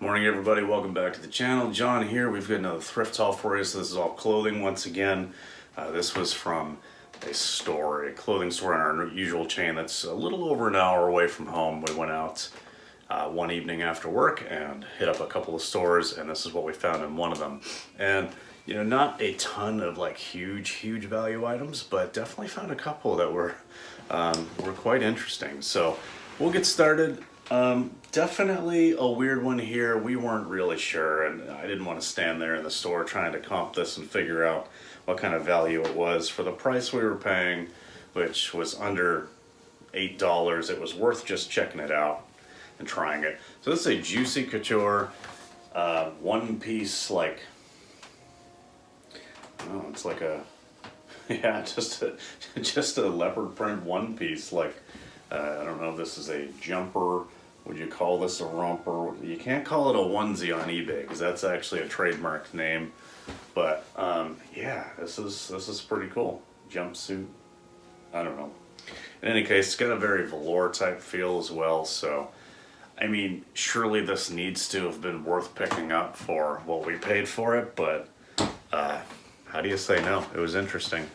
Morning everybody, welcome back to the channel. John here. We've got another thrift haul for you. So this is all clothing once again. This was from a clothing store in our usual chain that's a little over an hour away from home. We went out one evening after work and hit up a couple of stores, and this is what we found in one of them. And you know, not a ton of like huge value items, but definitely found a couple that were quite interesting. So we'll get started. Definitely a weird one here. We weren't really sure, and I didn't want to stand there in the store trying to comp this and figure out what kind of value it was for the price we were paying, which was under $8. It was worth just checking it out and trying it. So this is a Juicy Couture one piece, like, oh, it's like a, yeah, just a leopard print one piece, like, I don't know if this is a jumper. Would you call this a romper? You can't call it a onesie on eBay because that's actually a trademark name. But yeah, this is pretty cool. Jumpsuit. I don't know. In any case, it's got a very velour type feel as well. So, I mean, surely this needs to have been worth picking up for what we paid for it. But how do you say no? It was interesting.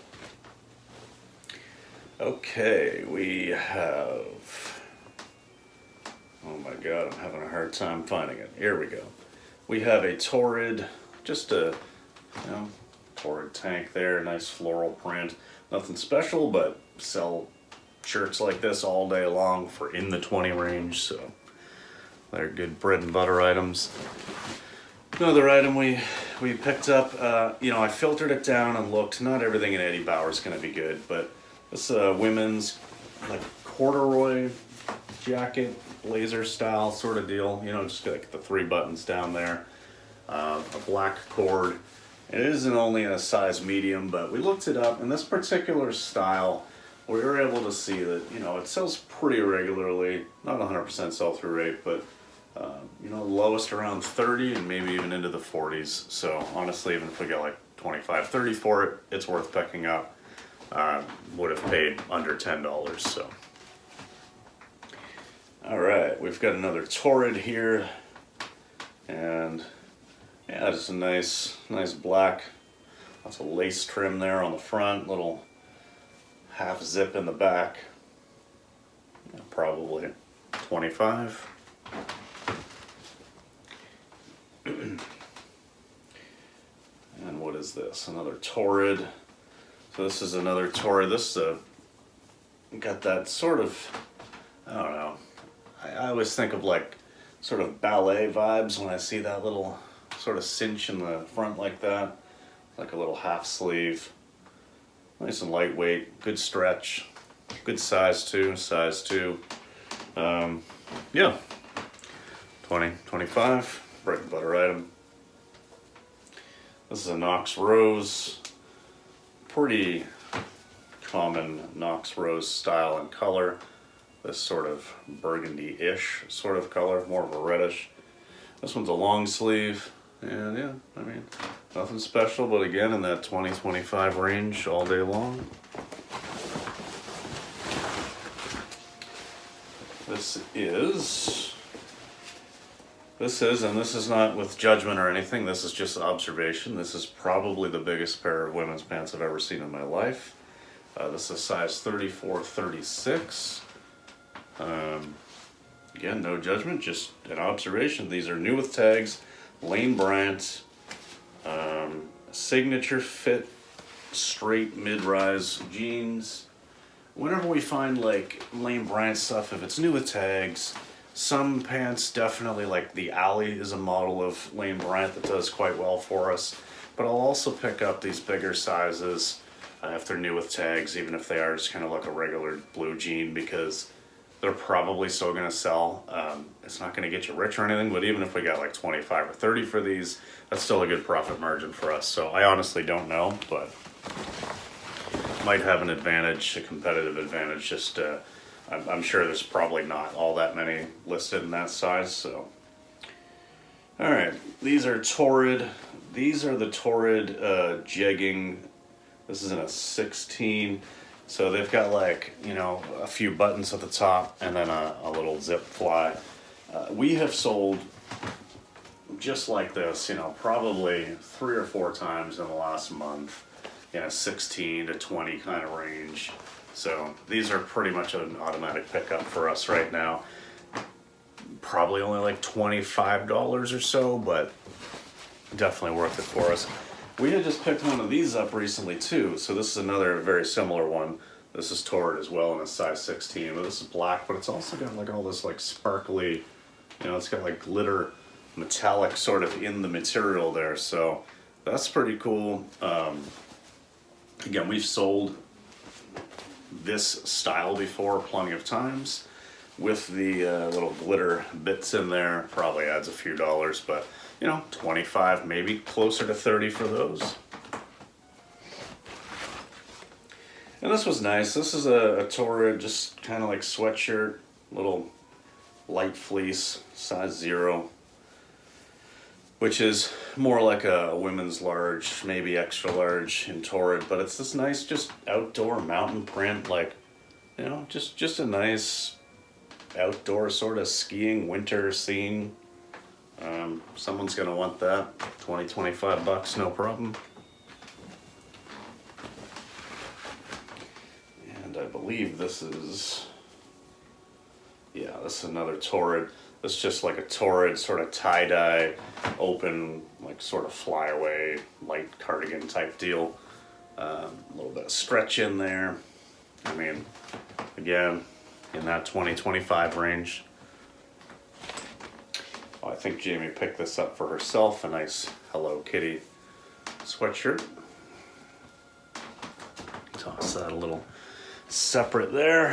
Okay, we have, oh my god, I'm having a hard time finding it. Here we go. We have a Torrid, just a, you know, Torrid tank there, nice floral print. Nothing special, but sell shirts like this all day long for in the 20 range, so they're good bread and butter items. Another item we picked up, you know, I filtered it down and looked. Not everything in Eddie Bauer is going to be good, but this women's like corduroy jacket, blazer style sort of deal. You know, just like the 3 buttons down there, a black cord. It isn't only in a size medium, but we looked it up, and this particular style, we were able to see that, you know, it sells pretty regularly, not 100% sell-through rate, but you know, lowest around 30 and maybe even into the 40s. So honestly, even if we get like 25, 30 for it, it's worth picking up. Would have paid under $10, so. All right, we've got another Torrid here, and yeah, just a nice black, lots of lace trim there on the front, little half zip in the back, yeah, probably 25. And what is this? Another Torrid. So this is another Torrid. This got that sort of, I don't know, I always think of like sort of ballet vibes when I see that little sort of cinch in the front like that. Like a little half sleeve. Nice and lightweight, good stretch, good size too, size 2. Yeah, 20, 25, bread and butter item. This is a Knox Rose. Pretty common Knox Rose style and color. This sort of burgundy-ish sort of color, more of a reddish. This one's a long sleeve, and yeah, I mean, nothing special, but again, in that 20-25 range all day long. This is, and this is not with judgment or anything, this is just observation. This is probably the biggest pair of women's pants I've ever seen in my life. This is size 34-36. Again, no judgment, just an observation. These are new with tags, Lane Bryant, signature fit, straight mid-rise jeans. Whenever we find like Lane Bryant stuff, if it's new with tags, some pants definitely, like the Alley is a model of Lane Bryant that does quite well for us. But I'll also pick up these bigger sizes if they're new with tags, even if they are just kind of like a regular blue jean, because they're probably still going to sell. It's not going to get you rich or anything, but even if we got like 25 or 30 for these, that's still a good profit margin for us. So I honestly don't know, but might have an advantage, a competitive advantage. Just I'm sure there's probably not all that many listed in that size. So, all right, these are Torrid. These are the Torrid jegging. This is in a 16. So they've got like, you know, a few buttons at the top and then a little zip fly. We have sold just like this, you know, probably 3 or 4 times in the last month in a 16 to 20 kind of range. So these are pretty much an automatic pickup for us right now. Probably only like $25 or so, but definitely worth it for us. We had just picked one of these up recently too, so this is another very similar one. This is torrid as well in a size 16, but this is black, but it's also got like all this like sparkly, you know, it's got like glitter metallic sort of in the material there, so that's pretty cool. Again, we've sold this style before plenty of times with the little glitter bits in there. Probably adds a few dollars, but you know, 25, maybe closer to 30 for those. And this was nice. This is a torrid, just kind of like sweatshirt, little light fleece, size 0, which is more like a women's large, maybe extra large in torrid, but it's this nice just outdoor mountain print, like, you know, just a nice outdoor sort of skiing winter scene. Someone's gonna want that. 20, 25 bucks, no problem. And I believe this is, yeah, this is another torrid. This is just like a torrid sort of tie-dye, open, like sort of flyaway, light cardigan type deal. A little bit of stretch in there. I mean, again, in that 20, 25 range. Oh, I think Jamie picked this up for herself, a nice Hello Kitty sweatshirt. Toss that a little separate there.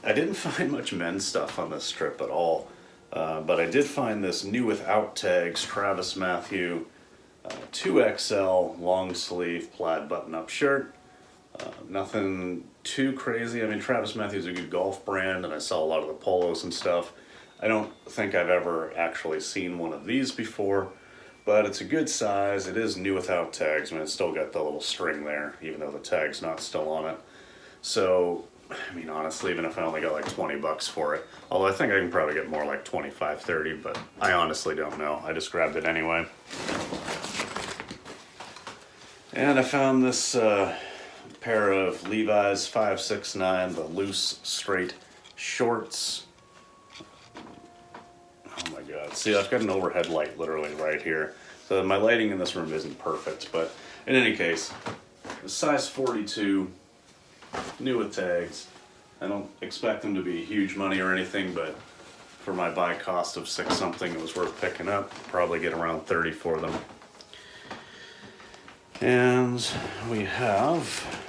I didn't find much men's stuff on this trip at all, but I did find this new without tags Travis Matthew 2XL long sleeve plaid button-up shirt. Nothing too crazy. I mean, Travis Matthew's a good golf brand, and I saw a lot of the polos and stuff. I don't think I've ever actually seen one of these before, but it's a good size. It is new without tags. I mean, it's still got the little string there, even though the tag's not still on it. So, I mean, honestly, even if I only got like 20 bucks for it, although I think I can probably get more like 25, 30, but I honestly don't know. I just grabbed it anyway. And I found this pair of Levi's 569, the loose straight shorts. Oh my god. See, I've got an overhead light literally right here. So my lighting in this room isn't perfect, but in any case, the size 42, new with tags. I don't expect them to be huge money or anything, but for my buy cost of 6 something, it was worth picking up. Probably get around 30 for them. And we have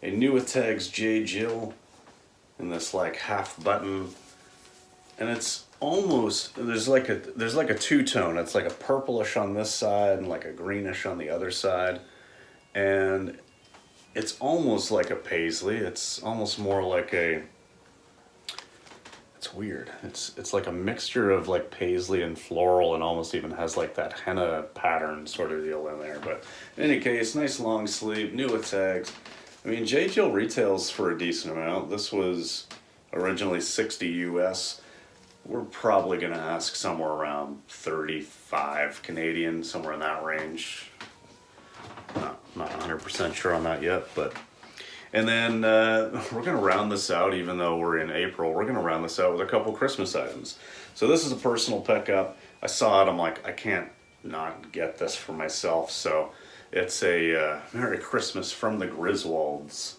a new with tags J. Jill in this like half button, and it's almost, there's like a two-tone. It's like a purplish on this side and like a greenish on the other side, and it's almost like a paisley. It's almost more like a, it's weird. It's like a mixture of like paisley and floral, and almost even has like that henna pattern sort of deal in there. But in any case, nice long sleeve, new with tags. I mean, J. Jill retails for a decent amount. This was originally 60 US. We're probably gonna ask somewhere around 35 Canadian, somewhere in that range. Not 100% sure on that yet, but. And then we're gonna round this out, even though we're in April, we're gonna round this out with a couple Christmas items. So this is a personal pickup. I saw it, I'm like, I can't not get this for myself. So it's a Merry Christmas from the Griswolds.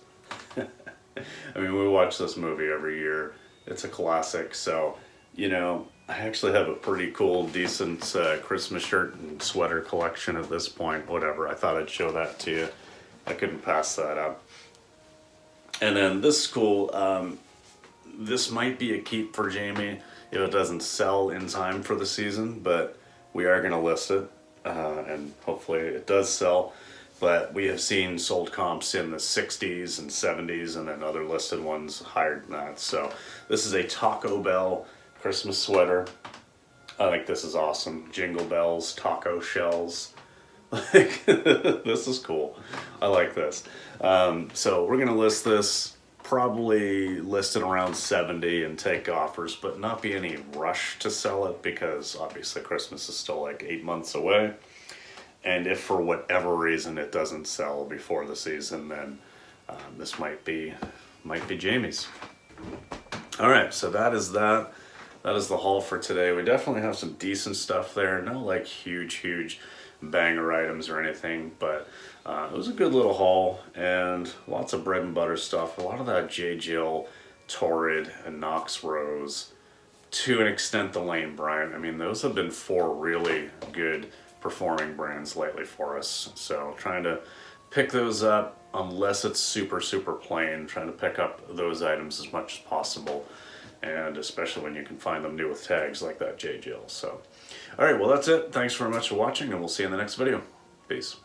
I mean, we watch this movie every year. It's a classic. So, you know, I actually have a pretty cool, decent Christmas shirt and sweater collection at this point. Whatever, I thought I'd show that to you. I couldn't pass that up. And then this is cool. This might be a keep for Jamie if it doesn't sell in time for the season, but we are going to list it, and hopefully it does sell. But we have seen sold comps in the 60s and 70s, and then other listed ones higher than that. So this is a Taco Bell Christmas sweater. I think this is awesome. Jingle bells, taco shells. Like, this is cool. I like this. So we're gonna list this probably list it around 70 and take offers, but not be any rush to sell it because obviously Christmas is still like 8 months away. And if for whatever reason it doesn't sell before the season, then this might be Jamie's. All right, so that is that. That is the haul for today. We definitely have some decent stuff there. No like huge banger items or anything, but it was a good little haul and lots of bread and butter stuff. A lot of that J. Jill, Torrid, and Knox Rose. To an extent, the Lane Bryant. I mean, those have been 4 really good performing brands lately for us. So trying to pick those up, unless it's super plain, trying to pick up those items as much as possible. And especially when you can find them new with tags like that J. Jill. So, all right, well, that's it. Thanks very much for watching, and we'll see you in the next video. Peace.